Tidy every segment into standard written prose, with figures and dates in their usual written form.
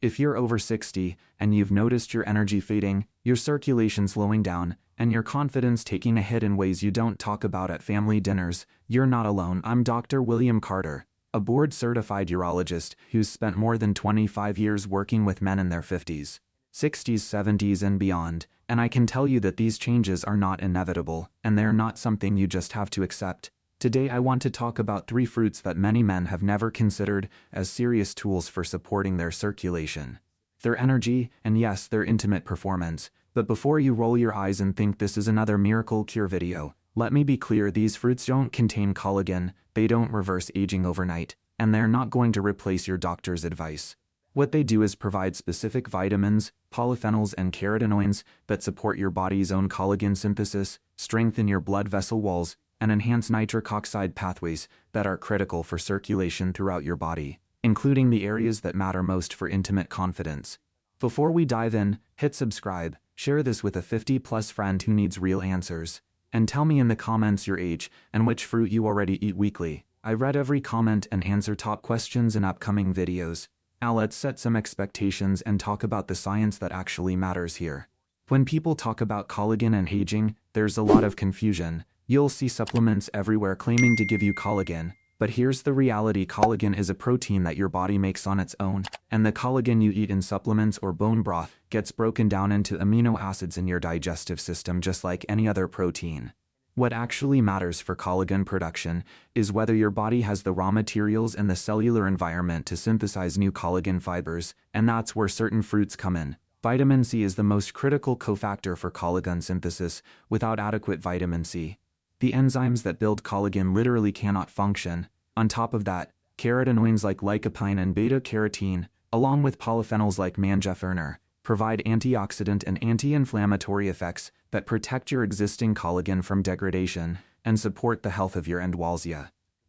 If you're over 60 and you've noticed your energy fading, your circulation slowing down, and your confidence taking a hit in ways you don't talk about at family dinners, you're not alone. I'm Dr. William Carter, a board-certified urologist who's spent more than 25 years working with men in their 50s, 60s, 70s, and beyond, and I can tell you that these changes are not inevitable, and they're not something you just have to accept. Today I want to talk about 3 fruits that many men have never considered as serious tools for supporting their circulation, their energy, and yes, their intimate performance. But before you roll your eyes and think this is another miracle cure video, let me be clear: these fruits don't contain collagen, they don't reverse aging overnight, and they're not going to replace your doctor's advice. What they do is provide specific vitamins, polyphenols, and carotenoids that support your body's own collagen synthesis, strengthen your blood vessel walls, and enhance nitric oxide pathways that are critical for circulation throughout your body, including the areas that matter most for intimate confidence. Before we dive in, hit subscribe, share this with a 50-plus friend who needs real answers, and tell me in the comments your age and which fruit you already eat weekly. I read every comment and answer top questions in upcoming videos. Now let's set some expectations and talk about the science that actually matters here. When people talk about collagen and aging, there's a lot of confusion. You'll see supplements everywhere claiming to give you collagen, but here's the reality: collagen is a protein that your body makes on its own, and the collagen you eat in supplements or bone broth gets broken down into amino acids in your digestive system just like any other protein. What actually matters for collagen production is whether your body has the raw materials and the cellular environment to synthesize new collagen fibers, and that's where certain fruits come in. Vitamin C is the most critical cofactor for collagen synthesis. Without adequate vitamin C, the enzymes that build collagen literally cannot function. On top of that, carotenoids like lycopene and beta-carotene, along with polyphenols like mangiferner, provide antioxidant and anti-inflammatory effects that protect your existing collagen from degradation and support the health of your end walls,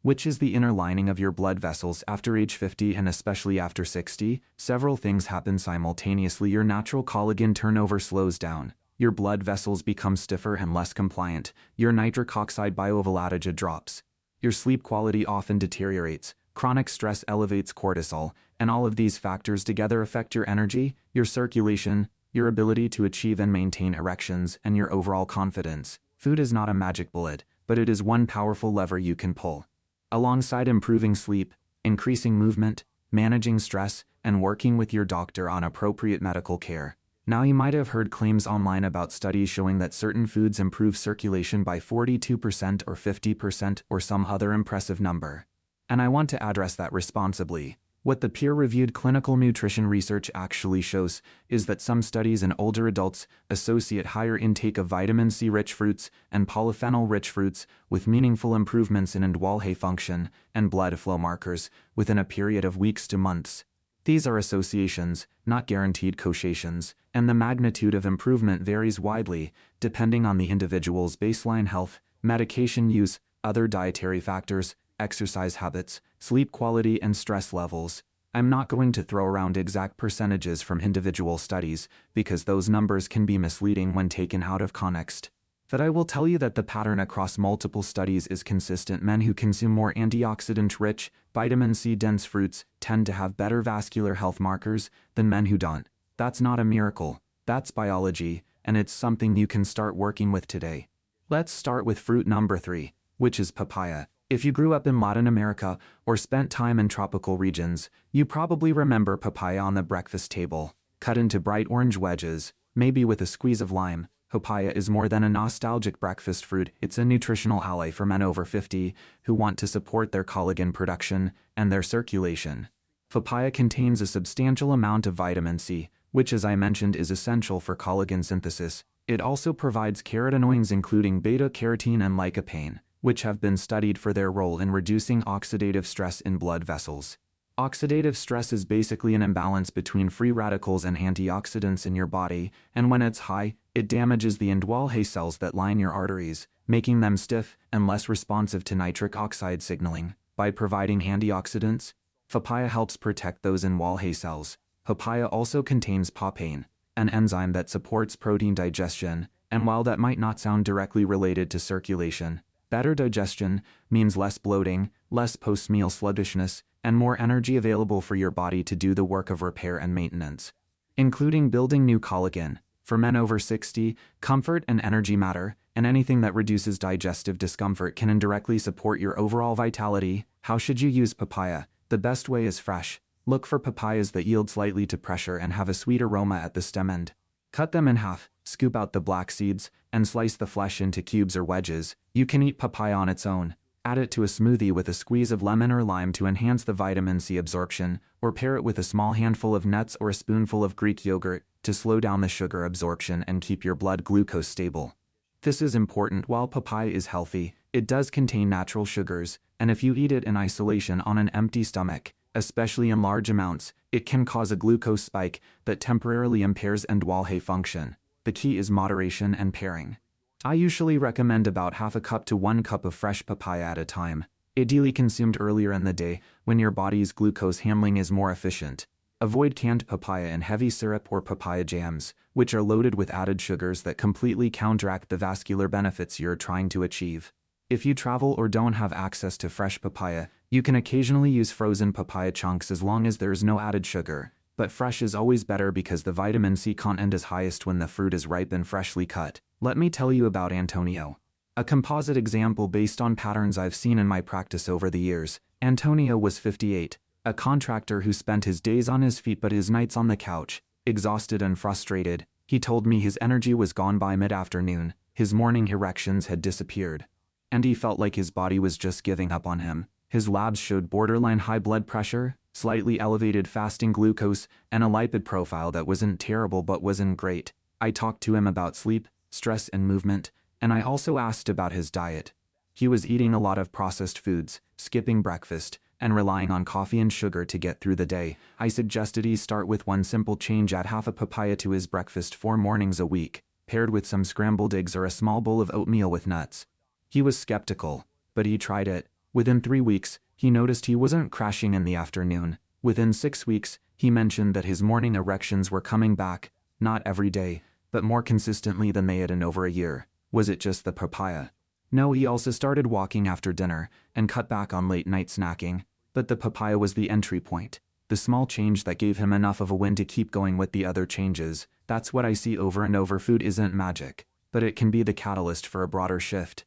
which is the inner lining of your blood vessels. After age 50 and especially after 60, several things happen simultaneously. Your natural collagen turnover slows down. Your blood vessels become stiffer and less compliant. Your nitric oxide bioavalanche drops. Your sleep quality often deteriorates. Chronic stress elevates cortisol, and all of these factors together affect your energy, your circulation, your ability to achieve and maintain erections, and your overall confidence. Food is not a magic bullet, but it is one powerful lever you can pull. Alongside improving sleep, increasing movement, managing stress, and working with your doctor on appropriate medical care. Now you might have heard claims online about studies showing that certain foods improve circulation by 42% or 50% or some other impressive number. And I want to address that responsibly. What the peer-reviewed clinical nutrition research actually shows is that some studies in older adults associate higher intake of vitamin C-rich fruits and polyphenol-rich fruits with meaningful improvements in end wall function and blood flow markers within a period of weeks to months. These are associations, not guaranteed causations, and the magnitude of improvement varies widely depending on the individual's baseline health, medication use, other dietary factors, exercise habits, sleep quality, and stress levels. I'm not going to throw around exact percentages from individual studies because those numbers can be misleading when taken out of context. But I will tell you that the pattern across multiple studies is consistent. Men who consume more antioxidant-rich, vitamin C-dense fruits tend to have better vascular health markers than men who don't. That's not a miracle. That's biology, and it's something you can start working with today. Let's start with fruit number 3, which is papaya. If you grew up in Latin America or spent time in tropical regions, you probably remember papaya on the breakfast table, cut into bright orange wedges, maybe with a squeeze of lime. Papaya is more than a nostalgic breakfast fruit. It's a nutritional ally for men over 50 who want to support their collagen production and their circulation. Papaya contains a substantial amount of vitamin C, which, as I mentioned, is essential for collagen synthesis. It also provides carotenoids including beta-carotene and lycopene, which have been studied for their role in reducing oxidative stress in blood vessels. Oxidative stress is basically an imbalance between free radicals and antioxidants in your body, and when it's high, it damages the end wall cells that line your arteries, making them stiff and less responsive to nitric oxide signaling. By providing antioxidants, papaya helps protect those end wall cells. Papaya also contains papain, an enzyme that supports protein digestion, and while that might not sound directly related to circulation, better digestion means less bloating, less post-meal sluggishness, and more energy available for your body to do the work of repair and maintenance, including building new collagen. For men over 60, comfort and energy matter, and anything that reduces digestive discomfort can indirectly support your overall vitality. How should you use papaya? The best way is fresh. Look for papayas that yield slightly to pressure and have a sweet aroma at the stem end. Cut them in half, scoop out the black seeds, and slice the flesh into cubes or wedges. You can eat papaya on its own. Add it to a smoothie with a squeeze of lemon or lime to enhance the vitamin C absorption, or pair it with a small handful of nuts or a spoonful of Greek yogurt to slow down the sugar absorption and keep your blood glucose stable. This is important. While papaya is healthy, it does contain natural sugars, and if you eat it in isolation on an empty stomach, especially in large amounts, it can cause a glucose spike that temporarily impairs end-Walhay function. The key is moderation and pairing. I usually recommend about half a cup to 1 cup of fresh papaya at a time, ideally consumed earlier in the day when your body's glucose handling is more efficient. Avoid canned papaya and heavy syrup or papaya jams, which are loaded with added sugars that completely counteract the vascular benefits you're trying to achieve. If you travel or don't have access to fresh papaya, you can occasionally use frozen papaya chunks as long as there's no added sugar, but fresh is always better because the vitamin C content is highest when the fruit is ripe and freshly cut. Let me tell you about Antonio. A composite example based on patterns I've seen in my practice over the years. Antonio was 58, a contractor who spent his days on his feet but his nights on the couch, exhausted and frustrated. He told me his energy was gone by mid-afternoon, his morning erections had disappeared, and he felt like his body was just giving up on him. His labs showed borderline high blood pressure, slightly elevated fasting glucose, and a lipid profile that wasn't terrible but wasn't great. I talked to him about sleep, stress and movement, and I also asked about his diet. He was eating a lot of processed foods, skipping breakfast, and relying on coffee and sugar to get through the day. I suggested he start with one simple change: add half a papaya to his breakfast 4 mornings a week, paired with some scrambled eggs or a small bowl of oatmeal with nuts. He was skeptical, but he tried it. Within 3 weeks, he noticed he wasn't crashing in the afternoon. Within 6 weeks, he mentioned that his morning erections were coming back, not every day, but more consistently than they had in over a year. Was it just the papaya? No, he also started walking after dinner and cut back on late-night snacking, but the papaya was the entry point, the small change that gave him enough of a win to keep going with the other changes. That's what I see over and over. Food isn't magic, but it can be the catalyst for a broader shift.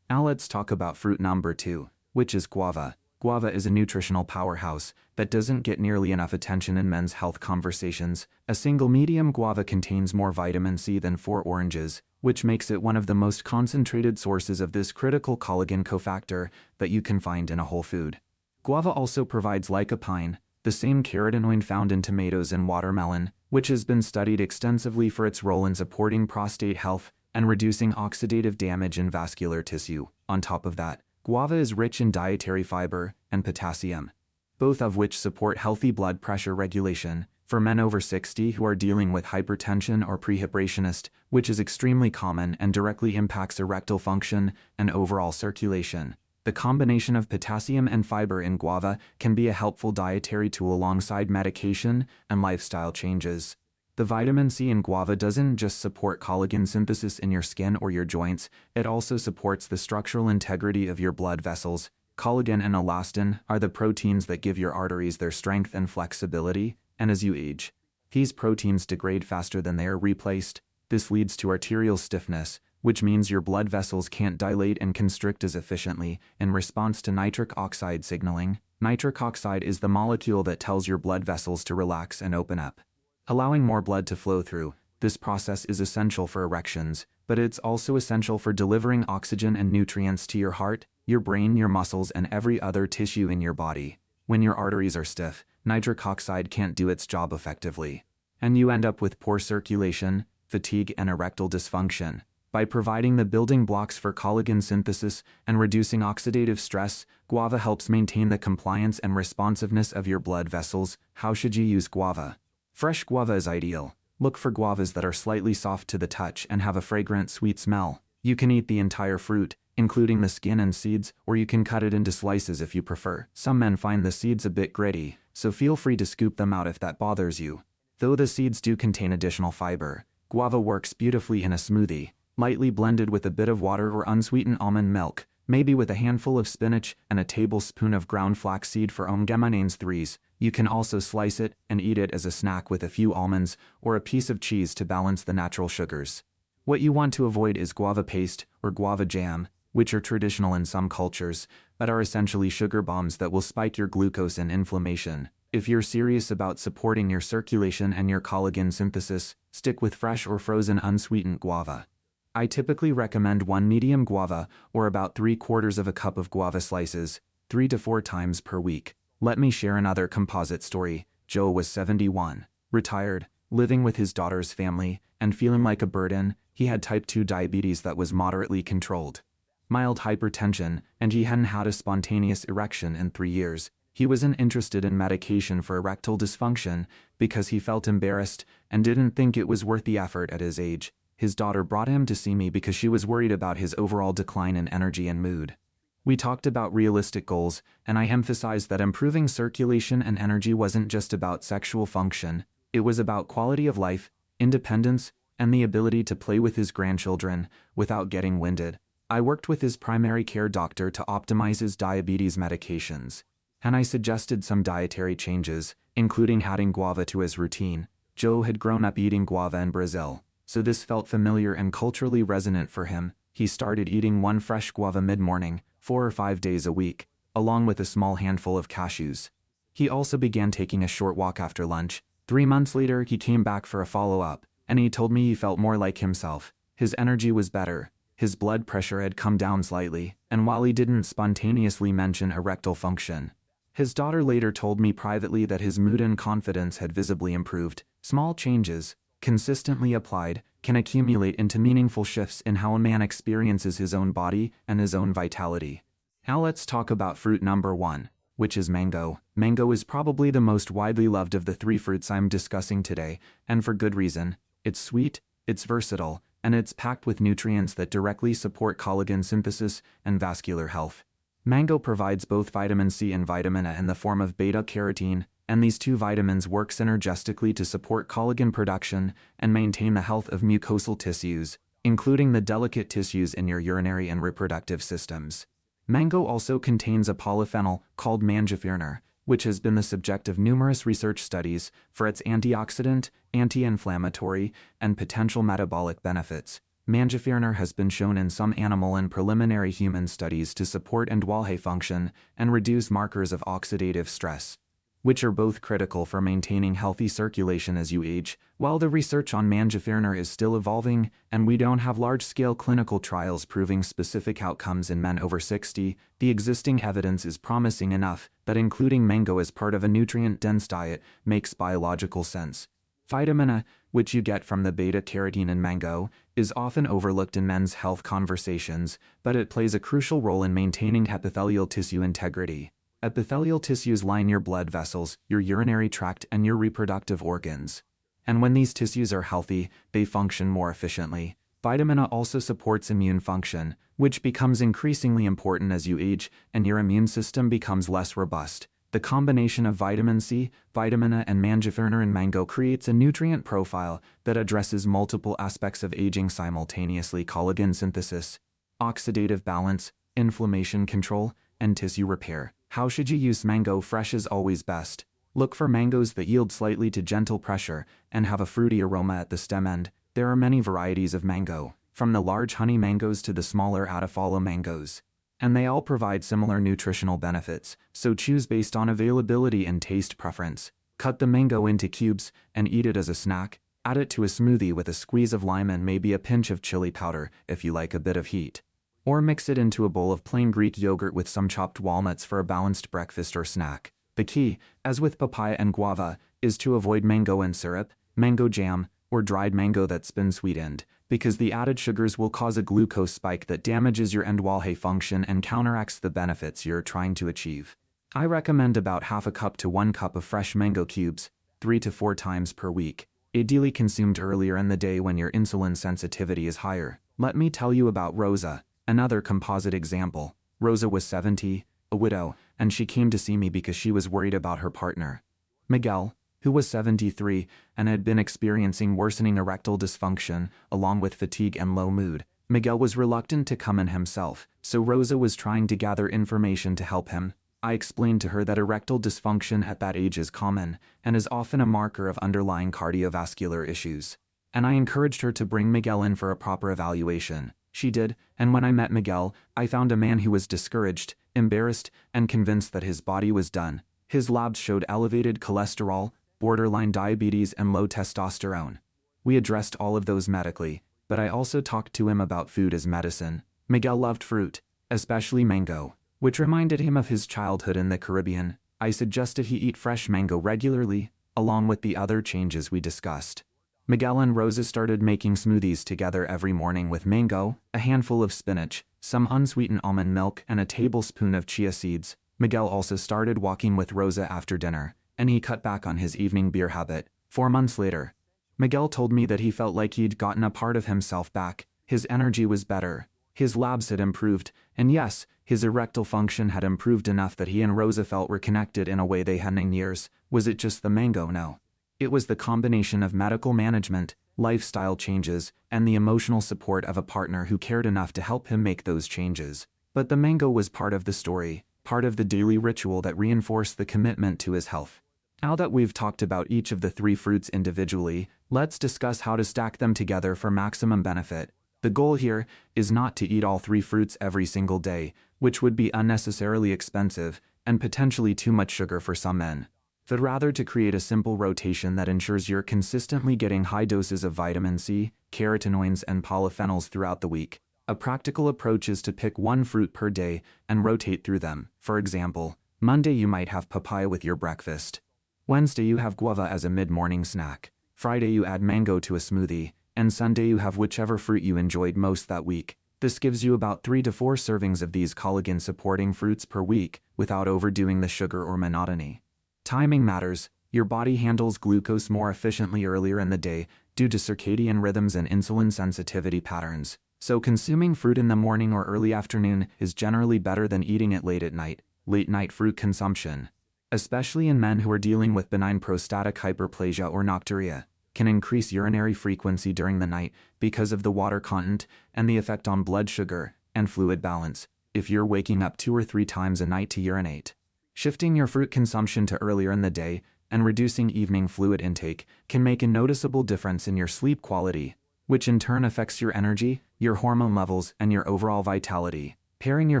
Now let's talk about fruit number 2, which is guava. Guava is a nutritional powerhouse that doesn't get nearly enough attention in men's health conversations. A single medium guava contains more vitamin C than 4 oranges, which makes it one of the most concentrated sources of this critical collagen cofactor that you can find in a whole food. Guava also provides lycopene, the same carotenoid found in tomatoes and watermelon, which has been studied extensively for its role in supporting prostate health and reducing oxidative damage in vascular tissue. On top of that, guava is rich in dietary fiber and potassium, both of which support healthy blood pressure regulation. For men over 60 who are dealing with hypertension or prehypertension, which is extremely common and directly impacts erectile function and overall circulation, the combination of potassium and fiber in guava can be a helpful dietary tool alongside medication and lifestyle changes. The vitamin C in guava doesn't just support collagen synthesis in your skin or your joints, it also supports the structural integrity of your blood vessels. Collagen and elastin are the proteins that give your arteries their strength and flexibility, and as you age, these proteins degrade faster than they are replaced. This leads to arterial stiffness, which means your blood vessels can't dilate and constrict as efficiently in response to nitric oxide signaling. Nitric oxide is the molecule that tells your blood vessels to relax and open up, allowing more blood to flow through. This process is essential for erections, but it's also essential for delivering oxygen and nutrients to your heart, your brain, your muscles, and every other tissue in your body. When your arteries are stiff, nitric oxide can't do its job effectively, and you end up with poor circulation, fatigue, and erectile dysfunction. By providing the building blocks for collagen synthesis and reducing oxidative stress, guava helps maintain the compliance and responsiveness of your blood vessels. How should you use guava? Fresh guava is ideal. Look for guavas that are slightly soft to the touch and have a fragrant, sweet smell. You can eat the entire fruit, including the skin and seeds, or you can cut it into slices if you prefer. Some men find the seeds a bit gritty, so feel free to scoop them out if that bothers you. Though the seeds do contain additional fiber, guava works beautifully in a smoothie, lightly blended with a bit of water or unsweetened almond milk. maybe with a handful of spinach and a tablespoon of ground flaxseed for omega 3s. You can also slice it and eat it as a snack with a few almonds or a piece of cheese to balance the natural sugars. What you want to avoid is guava paste or guava jam, which are traditional in some cultures, but are essentially sugar bombs that will spike your glucose and inflammation. If you're serious about supporting your circulation and your collagen synthesis, stick with fresh or frozen unsweetened guava. I typically recommend 1 medium guava or about 3/4 of a cup of guava slices, 3 to 4 times per week. Let me share another composite story. Joe was 71, retired, living with his daughter's family, and feeling like a burden. He had type 2 diabetes that was moderately controlled, mild hypertension, and he hadn't had a spontaneous erection in 3 years. He wasn't interested in medication for erectile dysfunction because he felt embarrassed and didn't think it was worth the effort at his age. His daughter brought him to see me because she was worried about his overall decline in energy and mood. We talked about realistic goals, and I emphasized that improving circulation and energy wasn't just about sexual function. It was about quality of life, independence, and the ability to play with his grandchildren without getting winded. I worked with his primary care doctor to optimize his diabetes medications, and I suggested some dietary changes, including adding guava to his routine. Joe had grown up eating guava in Brazil, so this felt familiar and culturally resonant for him. He started eating 1 fresh guava mid-morning, 4 or 5 days a week, along with a small handful of cashews. He also began taking a short walk after lunch. 3 months later, he came back for a follow-up, and he told me he felt more like himself. His energy was better, his blood pressure had come down slightly, and while he didn't spontaneously mention erectile function, his daughter later told me privately that his mood and confidence had visibly improved. Small changes, consistently applied, can accumulate into meaningful shifts in how a man experiences his own body and his own vitality. Now let's talk about fruit number 1, which is mango. Mango is probably the most widely loved of the 3 fruits I'm discussing today, and for good reason. It's sweet, it's versatile, and it's packed with nutrients that directly support collagen synthesis and vascular health. Mango provides both vitamin C and vitamin A in the form of beta-carotene, and these 2 vitamins work synergistically to support collagen production and maintain the health of mucosal tissues, including the delicate tissues in your urinary and reproductive systems. Mango also contains a polyphenol called mangifernor, which has been the subject of numerous research studies for its antioxidant, anti-inflammatory, and potential metabolic benefits. Mangifernor has been shown in some animal and preliminary human studies to support Ndwalhe function and reduce markers of oxidative stress, which are both critical for maintaining healthy circulation as you age. While the research on mangifernor is still evolving, and we don't have large-scale clinical trials proving specific outcomes in men over 60, the existing evidence is promising enough that including mango as part of a nutrient-dense diet makes biological sense. Vitamin A, which you get from the beta-carotene in mango, is often overlooked in men's health conversations, but it plays a crucial role in maintaining epithelial tissue integrity. Epithelial tissues line your blood vessels, your urinary tract, and your reproductive organs. And when these tissues are healthy, they function more efficiently. Vitamin A also supports immune function, which becomes increasingly important as you age and your immune system becomes less robust. The combination of vitamin C, vitamin A, and mangifernor in mango creates a nutrient profile that addresses multiple aspects of aging simultaneously: collagen synthesis, oxidative balance, inflammation control, and tissue repair. How should you use mango? Fresh is always best. Look for mangoes that yield slightly to gentle pressure and have a fruity aroma at the stem end. There are many varieties of mango, from the large honey mangoes to the smaller Atafala mangoes, and they all provide similar nutritional benefits, so choose based on availability and taste preference. Cut the mango into cubes and eat it as a snack. Add it to a smoothie with a squeeze of lime and maybe a pinch of chili powder if you like a bit of heat. Or mix it into a bowl of plain Greek yogurt with some chopped walnuts for a balanced breakfast or snack. The key, as with papaya and guava, is to avoid mango and syrup, mango jam, or dried mango that's been sweetened, because the added sugars will cause a glucose spike that damages your Ndwalhe function and counteracts the benefits you're trying to achieve. I recommend about half a cup to 1 cup of fresh mango cubes, 3 to 4 times per week, ideally consumed earlier in the day when your insulin sensitivity is higher. Let me tell you about Rosa, another composite example. Rosa was 70, a widow, and she came to see me because she was worried about her partner, Miguel, who was 73 and had been experiencing worsening erectile dysfunction along with fatigue and low mood. Miguel was reluctant to come in himself, so Rosa was trying to gather information to help him. I explained to her that erectile dysfunction at that age is common and is often a marker of underlying cardiovascular issues. And I encouraged her to bring Miguel in for a proper evaluation. She did, and when I met Miguel, I found a man who was discouraged, embarrassed, and convinced that his body was done. His labs showed elevated cholesterol, borderline diabetes, and low testosterone. We addressed all of those medically, but I also talked to him about food as medicine. Miguel loved fruit, especially mango, which reminded him of his childhood in the Caribbean. I suggested he eat fresh mango regularly, along with the other changes we discussed. Miguel and Rosa started making smoothies together every morning with mango, a handful of spinach, some unsweetened almond milk, and a tablespoon of chia seeds. Miguel also started walking with Rosa after dinner, and he cut back on his evening beer habit. 4 months later, Miguel told me that he felt like he'd gotten a part of himself back. His energy was better, his labs had improved, and yes, his erectile function had improved enough that he and Rosa felt were connected in a way they hadn't in years. Was it just the mango? No. It was the combination of medical management, lifestyle changes, and the emotional support of a partner who cared enough to help him make those changes. But the mango was part of the story, part of the daily ritual that reinforced the commitment to his health. Now that we've talked about each of the 3 fruits individually, let's discuss how to stack them together for maximum benefit. The goal here is not to eat all 3 fruits every single day, which would be unnecessarily expensive and potentially too much sugar for some men, but rather to create a simple rotation that ensures you're consistently getting high doses of vitamin C, carotenoids, and polyphenols throughout the week. A practical approach is to pick 1 fruit per day and rotate through them. For example, Monday you might have papaya with your breakfast. Wednesday you have guava as a mid-morning snack. Friday you add mango to a smoothie, and Sunday you have whichever fruit you enjoyed most that week. This gives you about 3 to 4 servings of these collagen-supporting fruits per week without overdoing the sugar or monotony. Timing matters. Your body handles glucose more efficiently earlier in the day due to circadian rhythms and insulin sensitivity patterns. So consuming fruit in the morning or early afternoon is generally better than eating it late at night. Late night fruit consumption, especially in men who are dealing with benign prostatic hyperplasia or nocturia, can increase urinary frequency during the night because of the water content and the effect on blood sugar and fluid balance. If you're waking up 2 or 3 times a night to urinate, shifting your fruit consumption to earlier in the day and reducing evening fluid intake can make a noticeable difference in your sleep quality, which in turn affects your energy, your hormone levels, and your overall vitality. Pairing your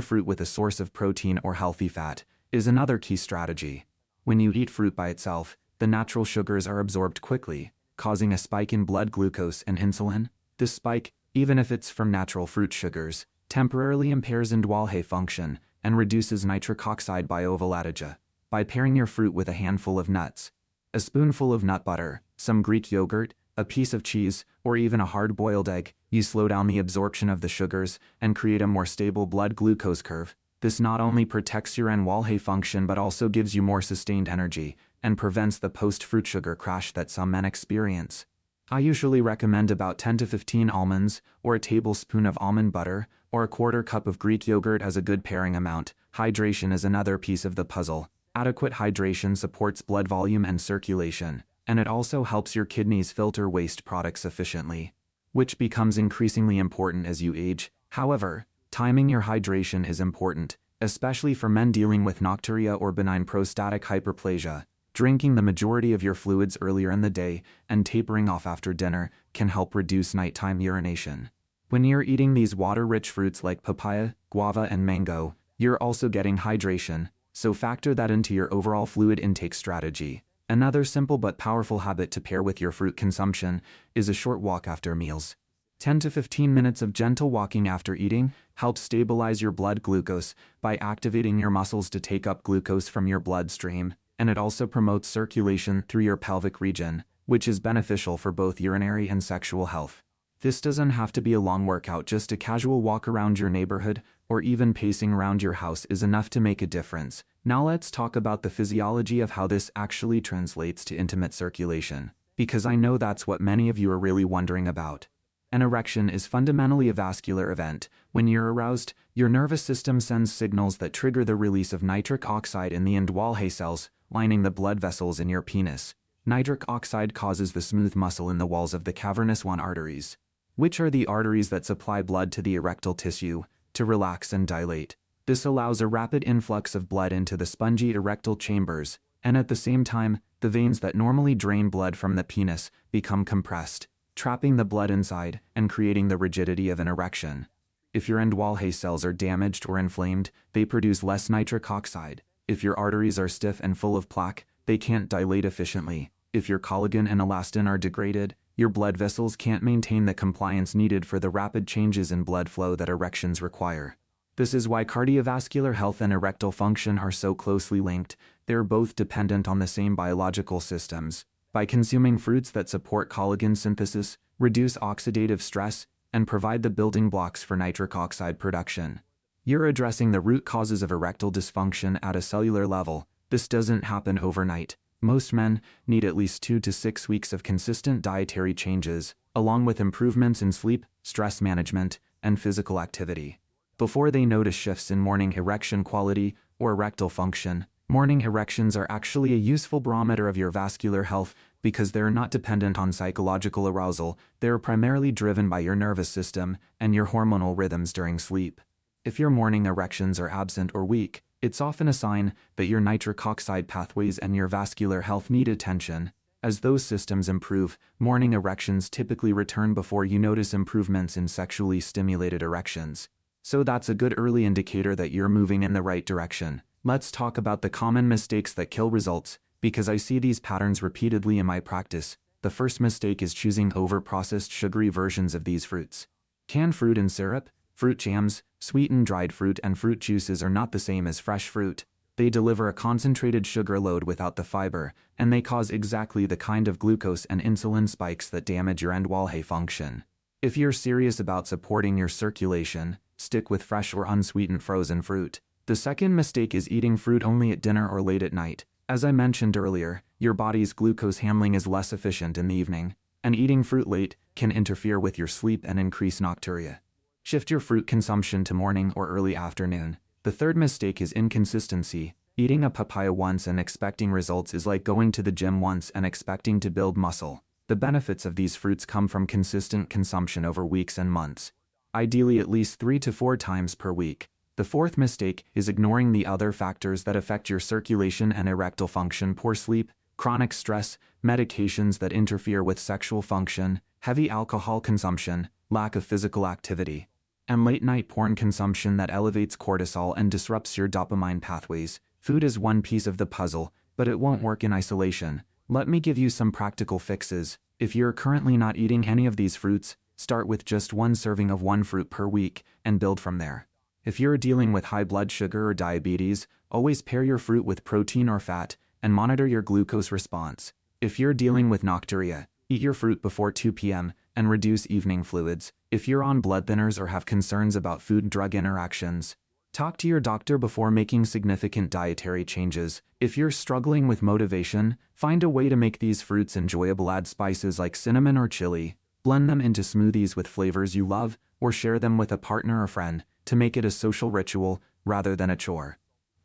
fruit with a source of protein or healthy fat is another key strategy. When you eat fruit by itself, the natural sugars are absorbed quickly, causing a spike in blood glucose and insulin. This spike, even if it's from natural fruit sugars, temporarily impairs indwelhe function and reduces nitric oxide bioavalatija. By pairing your fruit with a handful of nuts, a spoonful of nut butter, some Greek yogurt, a piece of cheese, or even a hard-boiled egg, you slow down the absorption of the sugars and create a more stable blood glucose curve. This not only protects your indwelhe function but also gives you more sustained energy and prevents the post-fruit sugar crash that some men experience. I usually recommend about 10 to 15 almonds, or a tablespoon of almond butter, or a quarter cup of Greek yogurt as a good pairing amount. Hydration is another piece of the puzzle. Adequate hydration supports blood volume and circulation, and it also helps your kidneys filter waste products efficiently, which becomes increasingly important as you age. However, timing your hydration is important, especially for men dealing with nocturia or benign prostatic hyperplasia. Drinking the majority of your fluids earlier in the day and tapering off after dinner can help reduce nighttime urination. When you're eating these water-rich fruits like papaya, guava, and mango, you're also getting hydration, so factor that into your overall fluid intake strategy. Another simple but powerful habit to pair with your fruit consumption is a short walk after meals. 10 to 15 minutes of gentle walking after eating helps stabilize your blood glucose by activating your muscles to take up glucose from your bloodstream, and it also promotes circulation through your pelvic region, which is beneficial for both urinary and sexual health. This doesn't have to be a long workout. Just a casual walk around your neighborhood or even pacing around your house is enough to make a difference. Now let's talk about the physiology of how this actually translates to intimate circulation, because I know that's what many of you are really wondering about. An erection is fundamentally a vascular event. When you're aroused, your nervous system sends signals that trigger the release of nitric oxide in the indwelhe cells, lining the blood vessels in your penis. Nitric oxide causes the smooth muscle in the walls of the cavernous arteries, which are the arteries that supply blood to the erectile tissue, to relax and dilate. This allows a rapid influx of blood into the spongy erectile chambers, and at the same time, the veins that normally drain blood from the penis become compressed, trapping the blood inside and creating the rigidity of an erection. If your Ndwalhe cells are damaged or inflamed, they produce less nitric oxide. If your arteries are stiff and full of plaque, they can't dilate efficiently. If your collagen and elastin are degraded, your blood vessels can't maintain the compliance needed for the rapid changes in blood flow that erections require. This is why cardiovascular health and erectile function are so closely linked. They're both dependent on the same biological systems. By consuming fruits that support collagen synthesis, reduce oxidative stress, and provide the building blocks for nitric oxide production, you're addressing the root causes of erectile dysfunction at a cellular level. This doesn't happen overnight. Most men need at least 2 to 6 weeks of consistent dietary changes, along with improvements in sleep, stress management, and physical activity, before they notice shifts in morning erection quality or erectile function. Morning erections are actually a useful barometer of your vascular health because they're not dependent on psychological arousal. They're primarily driven by your nervous system and your hormonal rhythms during sleep. If your morning erections are absent or weak, it's often a sign that your nitric oxide pathways and your vascular health need attention. As those systems improve, morning erections typically return before you notice improvements in sexually stimulated erections. So that's a good early indicator that you're moving in the right direction. Let's talk about the common mistakes that kill results, because I see these patterns repeatedly in my practice. The first mistake is choosing over-processed sugary versions of these fruits. Canned fruit and syrup, fruit jams, sweetened dried fruit and fruit juices are not the same as fresh fruit. They deliver a concentrated sugar load without the fiber, and they cause exactly the kind of glucose and insulin spikes that damage your Ndwalhe function. If you're serious about supporting your circulation, stick with fresh or unsweetened frozen fruit. The second mistake is eating fruit only at dinner or late at night. As I mentioned earlier, your body's glucose handling is less efficient in the evening, and eating fruit late can interfere with your sleep and increase nocturia. Shift your fruit consumption to morning or early afternoon. The third mistake is inconsistency. Eating a papaya once and expecting results is like going to the gym once and expecting to build muscle. The benefits of these fruits come from consistent consumption over weeks and months, ideally at least 3 to 4 times per week. The fourth mistake is ignoring the other factors that affect your circulation and erectile function: poor sleep, chronic stress, medications that interfere with sexual function, heavy alcohol consumption, lack of physical activity, and late-night porn consumption that elevates cortisol and disrupts your dopamine pathways. Food is one piece of the puzzle, but it won't work in isolation. Let me give you some practical fixes. If you're currently not eating any of these fruits, start with just 1 serving of one fruit per week and build from there. If you're dealing with high blood sugar or diabetes, always pair your fruit with protein or fat and monitor your glucose response. If you're dealing with nocturia, eat your fruit before 2 p.m. and reduce evening fluids. If you're on blood thinners or have concerns about food-drug interactions, talk to your doctor before making significant dietary changes. If you're struggling with motivation, find a way to make these fruits enjoyable. Add spices like cinnamon or chili, blend them into smoothies with flavors you love, or share them with a partner or friend to make it a social ritual rather than a chore.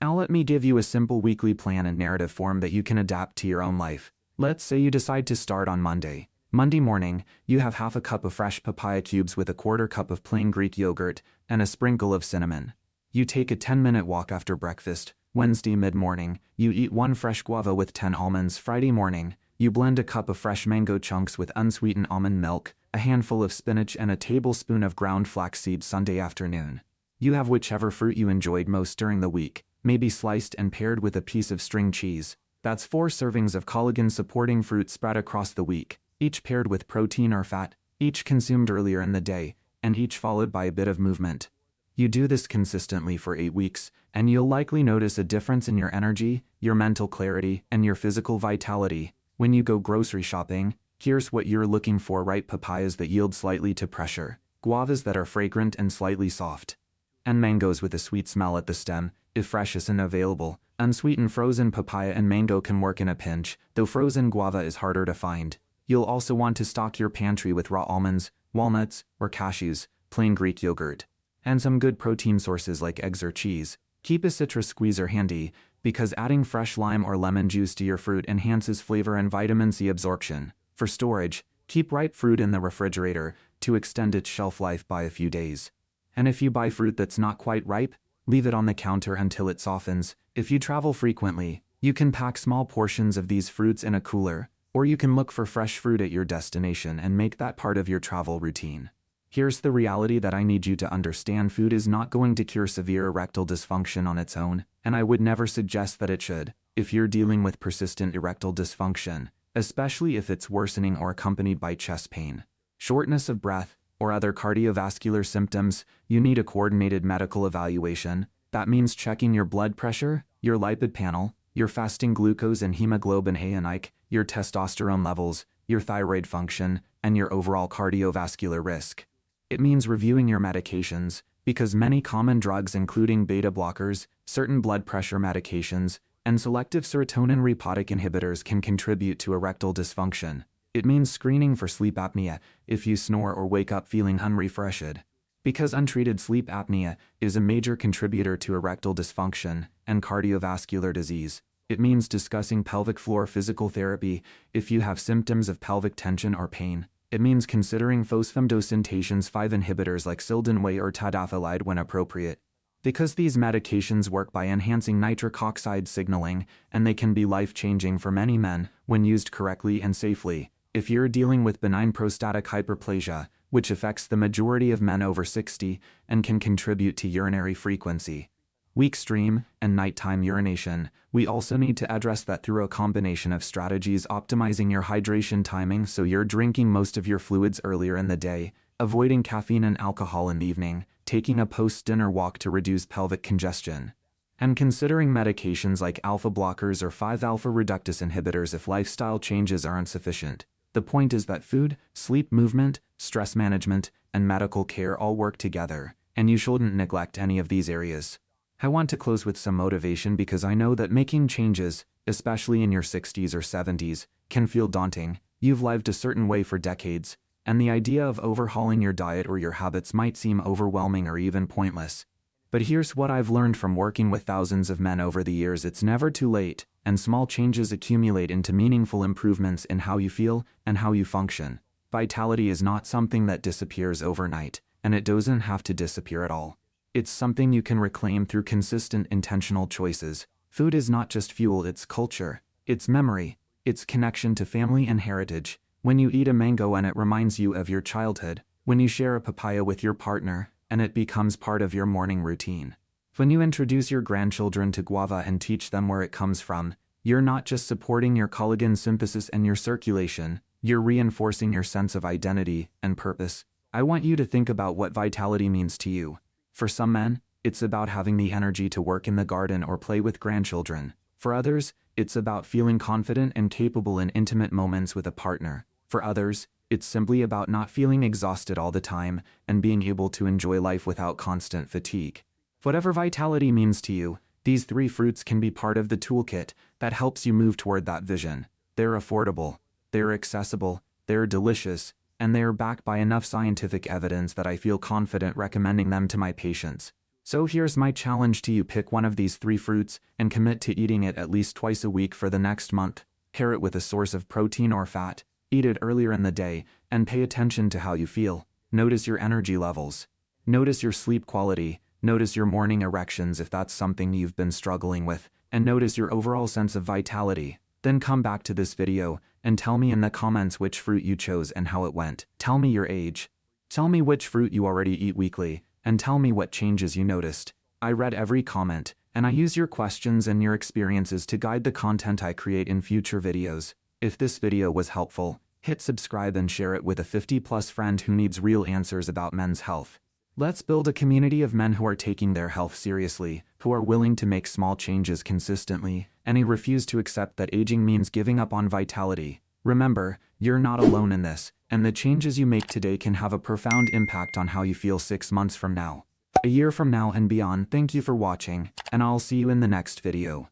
Now let me give you a simple weekly plan in narrative form that you can adapt to your own life. Let's say you decide to start on Monday. Monday morning, you have half a cup of fresh papaya cubes with a 1/4 cup of plain Greek yogurt and a sprinkle of cinnamon. You take a 10-minute walk after breakfast. Wednesday mid-morning, you eat 1 fresh guava with 10 almonds. Friday morning, you blend a cup of fresh mango chunks with unsweetened almond milk, a handful of spinach and a tablespoon of ground flaxseed. Sunday afternoon, you have whichever fruit you enjoyed most during the week, maybe sliced and paired with a piece of string cheese. That's 4 servings of collagen-supporting fruit spread across the week, each paired with protein or fat, each consumed earlier in the day, and each followed by a bit of movement. You do this consistently for 8 weeks, and you'll likely notice a difference in your energy, your mental clarity, and your physical vitality. When you go grocery shopping, here's what you're looking for: ripe papayas that yield slightly to pressure, guavas that are fragrant and slightly soft, and mangoes with a sweet smell at the stem, if fresh isn't available. Unsweetened frozen papaya and mango can work in a pinch, though frozen guava is harder to find. You'll also want to stock your pantry with raw almonds, walnuts, or cashews, plain Greek yogurt, and some good protein sources like eggs or cheese. Keep a citrus squeezer handy, because adding fresh lime or lemon juice to your fruit enhances flavor and vitamin C absorption. For storage, keep ripe fruit in the refrigerator to extend its shelf life by a few days. And if you buy fruit that's not quite ripe, leave it on the counter until it softens. If you travel frequently, you can pack small portions of these fruits in a cooler, or you can look for fresh fruit at your destination and make that part of your travel routine. Here's the reality that I need you to understand: food is not going to cure severe erectile dysfunction on its own, and I would never suggest that it should. If you're dealing with persistent erectile dysfunction, especially if it's worsening or accompanied by chest pain, shortness of breath, or other cardiovascular symptoms, you need a coordinated medical evaluation. That means checking your blood pressure, your lipid panel, your fasting glucose and hemoglobin A1C, your testosterone levels, your thyroid function, and your overall cardiovascular risk. It means reviewing your medications, because many common drugs including beta blockers, certain blood pressure medications, and selective serotonin reuptake inhibitors can contribute to erectile dysfunction. It means screening for sleep apnea if you snore or wake up feeling unrefreshed, because untreated sleep apnea is a major contributor to erectile dysfunction and cardiovascular disease. It means discussing pelvic floor physical therapy if you have symptoms of pelvic tension or pain. It means considering phosphamidosynthase 5 inhibitors like sildenafil or tadalafil when appropriate, because these medications work by enhancing nitric oxide signaling, and they can be life-changing for many men when used correctly and safely. If you're dealing with benign prostatic hyperplasia, which affects the majority of men over 60 and can contribute to urinary frequency, weak stream, and nighttime urination, we also need to address that through a combination of strategies: optimizing your hydration timing so you're drinking most of your fluids earlier in the day, avoiding caffeine and alcohol in the evening, taking a post-dinner walk to reduce pelvic congestion, and considering medications like alpha blockers or 5-alpha reductase inhibitors if lifestyle changes aren't sufficient. The point is that food, sleep, movement, stress management, and medical care all work together, and you shouldn't neglect any of these areas. I want to close with some motivation, because I know that making changes, especially in your 60s or 70s, can feel daunting. You've lived a certain way for decades, and the idea of overhauling your diet or your habits might seem overwhelming or even pointless. But here's what I've learned from working with thousands of men over the years: it's never too late, and small changes accumulate into meaningful improvements in how you feel and how you function. Vitality is not something that disappears overnight, and it doesn't have to disappear at all. It's something you can reclaim through consistent, intentional choices. Food is not just fuel, it's culture, it's memory, it's connection to family and heritage. When you eat a mango and it reminds you of your childhood, when you share a papaya with your partner and it becomes part of your morning routine, when you introduce your grandchildren to guava and teach them where it comes from, you're not just supporting your collagen synthesis and your circulation, you're reinforcing your sense of identity and purpose. I want you to think about what vitality means to you. For some men, it's about having the energy to work in the garden or play with grandchildren. For others, it's about feeling confident and capable in intimate moments with a partner. For others, it's simply about not feeling exhausted all the time and being able to enjoy life without constant fatigue. Whatever vitality means to you, these 3 fruits can be part of the toolkit that helps you move toward that vision. They're affordable, they're accessible, they're delicious, and they are backed by enough scientific evidence that I feel confident recommending them to my patients. So here's my challenge to you: pick one of these 3 fruits and commit to eating it at least twice a week for the next month. Pair it with a source of protein or fat, eat it earlier in the day, and pay attention to how you feel. Notice your energy levels. Notice your sleep quality. Notice your morning erections if that's something you've been struggling with, and notice your overall sense of vitality. Then come back to this video and tell me in the comments which fruit you chose and how it went. Tell me your age. Tell me which fruit you already eat weekly, and tell me what changes you noticed. I read every comment, and I use your questions and your experiences to guide the content I create in future videos. If this video was helpful, hit subscribe and share it with a 50+ friend who needs real answers about men's health. Let's build a community of men who are taking their health seriously, who are willing to make small changes consistently, and who refuse to accept that aging means giving up on vitality. Remember, you're not alone in this, and the changes you make today can have a profound impact on how you feel 6 months from now, a year from now, and beyond. Thank you for watching, and I'll see you in the next video.